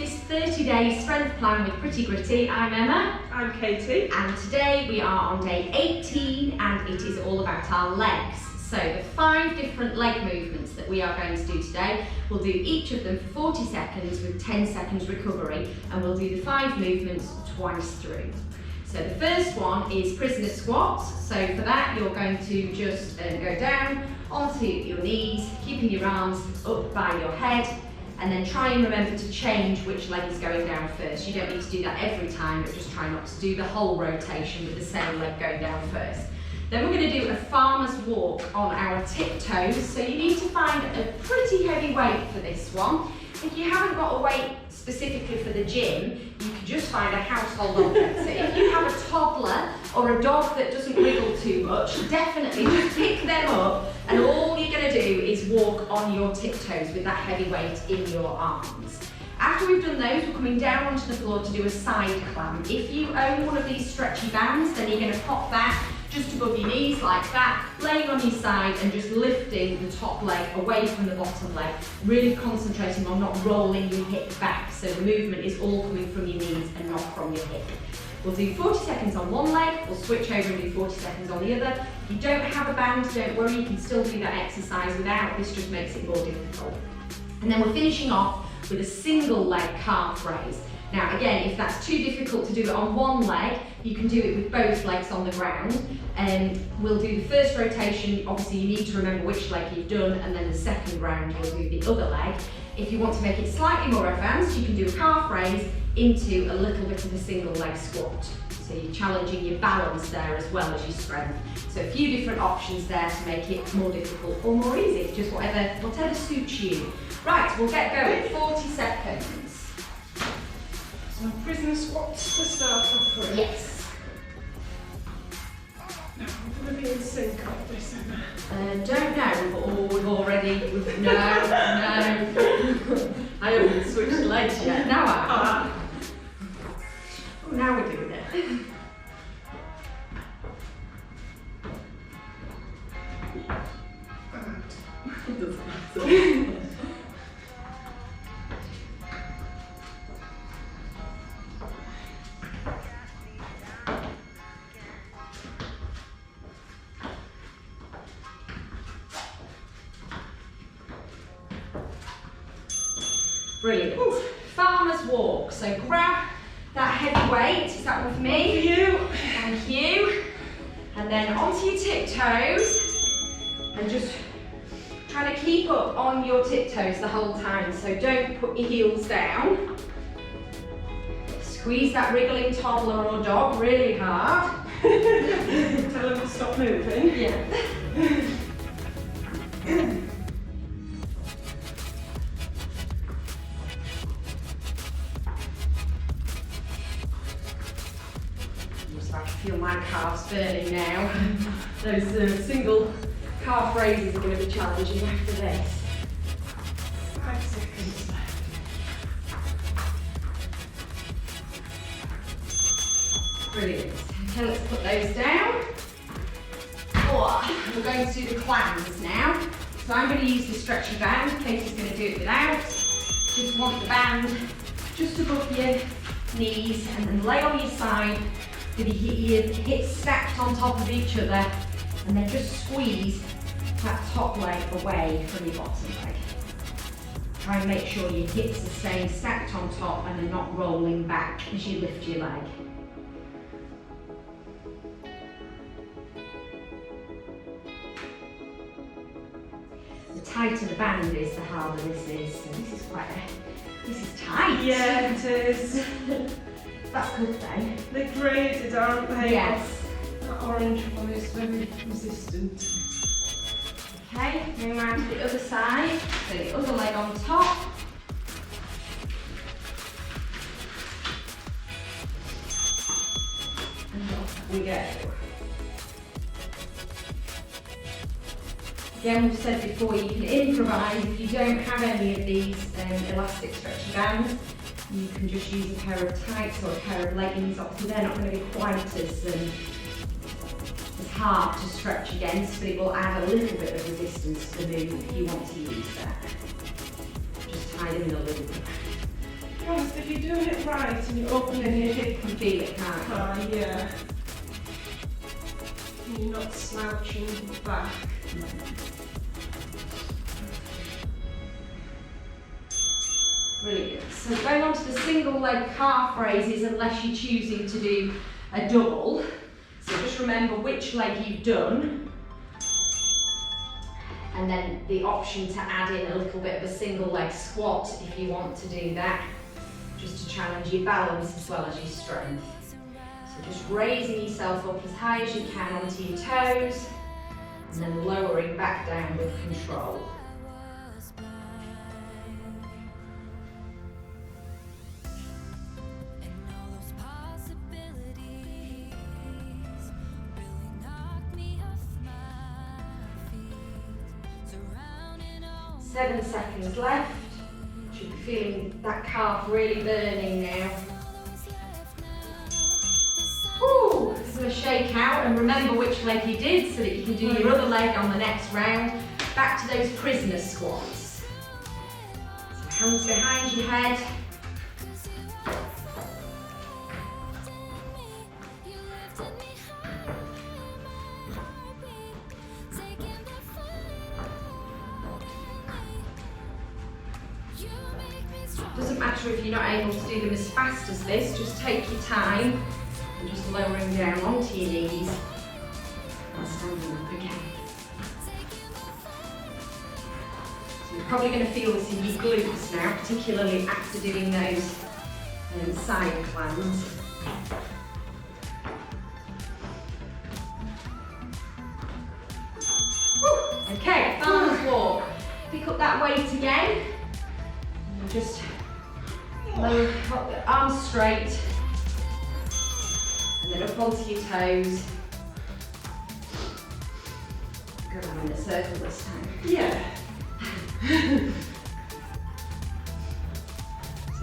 this 30-day strength plan with Pretty Gritty. I'm Emma. I'm Katie. And today we are on day 18 and it is all about our legs. So the 5 different leg movements that we are going to do today, we'll do each of them for 40 seconds with 10 seconds recovery, and we'll do the 5 movements twice through. So the first one is prisoner squats. So for that you're going to just go down onto your knees, keeping your arms up by your head, and then try and remember to change which leg is going down first. You don't need to do that every time, but just try not to do the whole rotation with the same leg going down first. Then we're going to do a farmer's walk on our tiptoes. So you need to find a pretty heavy weight for this one. If you haven't got a weight specifically for the gym, you can just find a household object. So if you have a toddler or a dog that doesn't wiggle too much, definitely just pick them up, and all you're going to do is walk on your tiptoes with that heavy weight in your arms. After we've done those, we're coming down onto the floor to do a side clam. If you own one of these stretchy bands, then you're going to pop that just above your knees like that, laying on your side and just lifting the top leg away from the bottom leg, really concentrating on not rolling your hip back, so the movement is all coming from your knees and not from your hip. We'll do 40 seconds on one leg, we'll switch over and do 40 seconds on the other. If you don't have a band, don't worry, you can still do that exercise without, this just makes it more difficult. And then we're finishing off with a single leg calf raise. Now again, if that's too difficult to do it on one leg, you can do it with both legs on the ground. And we'll do the first rotation, obviously you need to remember which leg you've done, and then the second round you'll do the other leg. If you want to make it slightly more advanced, you can do a calf raise into a little bit of a single leg squat. So you're challenging your balance there as well as your strength. So a few different options there to make it more difficult or more easy, just whatever suits you. Right, we'll get going, 40 seconds. So prisoner squats to start off with. Yes. No, I'm going to be in sync on this, Emma. Don't know, we've already, no. I haven't switched legs yet, now I have. Oh, now we're doing it. It doesn't matter. Brilliant. Ooh. Farmer's walk. So grab that heavy weight. Is that one for me? For you. Thank you. And then onto your tiptoes. And just try to keep up on your tiptoes the whole time. So don't put your heels down. Squeeze that wriggling toddler or dog really hard. Tell them to stop moving. Yeah. I can feel my calves burning now. Those single calf raises are going to be challenging after this. 5 seconds left. Brilliant. Okay, let's put those down. Oh, we're going to do the clams now. So I'm going to use the stretchy band. Katie's going to do it without. Just want the band just above your knees and then lay on your side with your hips stacked on top of each other, and then just squeeze that top leg away from your bottom leg. Try and make sure your hips are staying stacked on top and they're not rolling back as you lift your leg. The tighter the band is, the harder this is. So this is tight. Yeah, it is. That's good though. They're graded, aren't they? Yes. That orange one is very resistant. Okay, moving around to the other side. So the other leg on top. And off we go. Again, we've said before, you can improvise. If you don't have any of these elastic stretchy bands, you can just use a pair of tights or a pair of leggings. Obviously they're not going to be quite as hard to stretch against, but it will add a little bit of resistance to the move if you want to use that. Just tie them in a little bit. be honest, if you're doing it right and you're opening your hip You can feel it, can't you? high, yeah. And you're not slouching back. Brilliant. So going on to the single leg calf raises unless you're choosing to do a double. So just remember which leg you've done. And then the option to add in a little bit of a single leg squat if you want to do that. Just to challenge your balance as well as your strength. So just raising yourself up as high as you can onto your toes. And then lowering back down with control. Seven seconds left. Should be feeling that calf really burning now. Ooh, just going to shake out and remember which leg you did so that you can do your other leg on the next round. Back to those prisoner squats. So hands behind your head. Doesn't matter if you're not able to do them as fast as this, just take your time and just lowering down onto your knees and standing up again. So you're probably going to feel this in your glutes now, particularly after doing those side clams. Whew. Okay, farmer's walk. Pick up that weight again. And just lower, arms straight, and then up onto your toes. Go around in a circle this time. Yeah. It's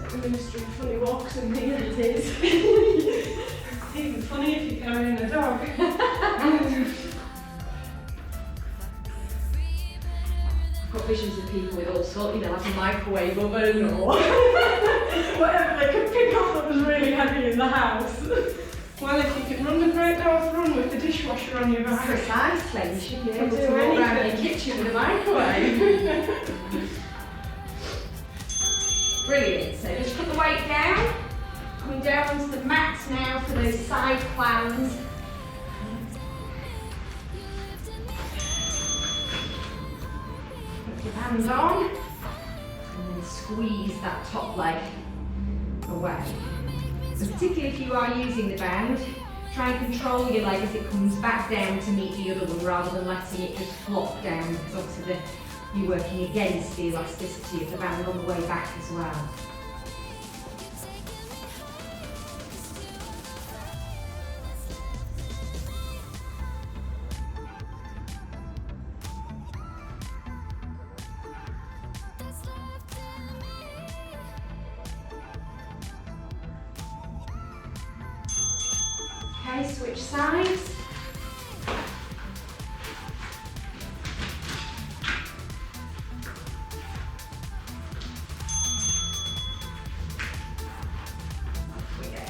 like the Ministry of Funny Walks in here it is. It's even funny if you're carrying a dog. I've got visions of people with all sorts, like a microwave oven or whatever they could pick up that was really heavy in the house. Well, if you can run the Great North Run with the dishwasher on your back. Precisely, you should be able Do to walk around anything. your kitchen with a microwave. Brilliant, so just put the weight down, coming down onto the mat now for those side clams. Put your hands on, and then squeeze that top leg away. And particularly if you are using the band, try and control your leg as it comes back down to meet the other one rather than letting it just flop down, because obviously you're working against the elasticity of the band on the way back as well. Okay, switch sides. Off we go.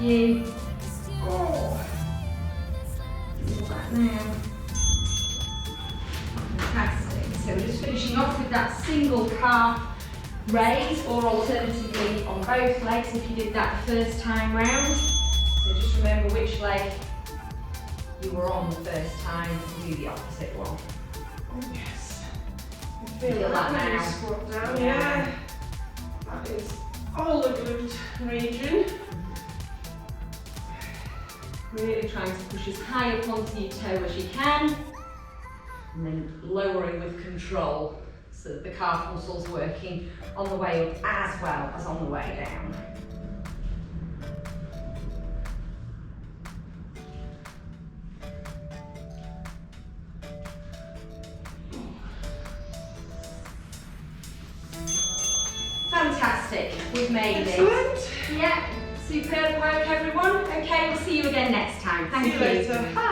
You. Oh. Do that now. Fantastic. So we're just finishing off with that single calf raise, or alternatively on both legs if you did that the first time round. So just remember which leg you were on the first time and do the opposite one. Oh yes. I Feel that when you now. squat down, Yeah. yeah. That is all the glute region. Really trying to push as high up onto your toe as you can, and then lowering with control. so that the calf muscles working on the way up as well as on the way down. Fantastic, we've made Excellent. it. Yeah, superb work everyone. Okay, we'll see you again next time. Thank See you later. Bye.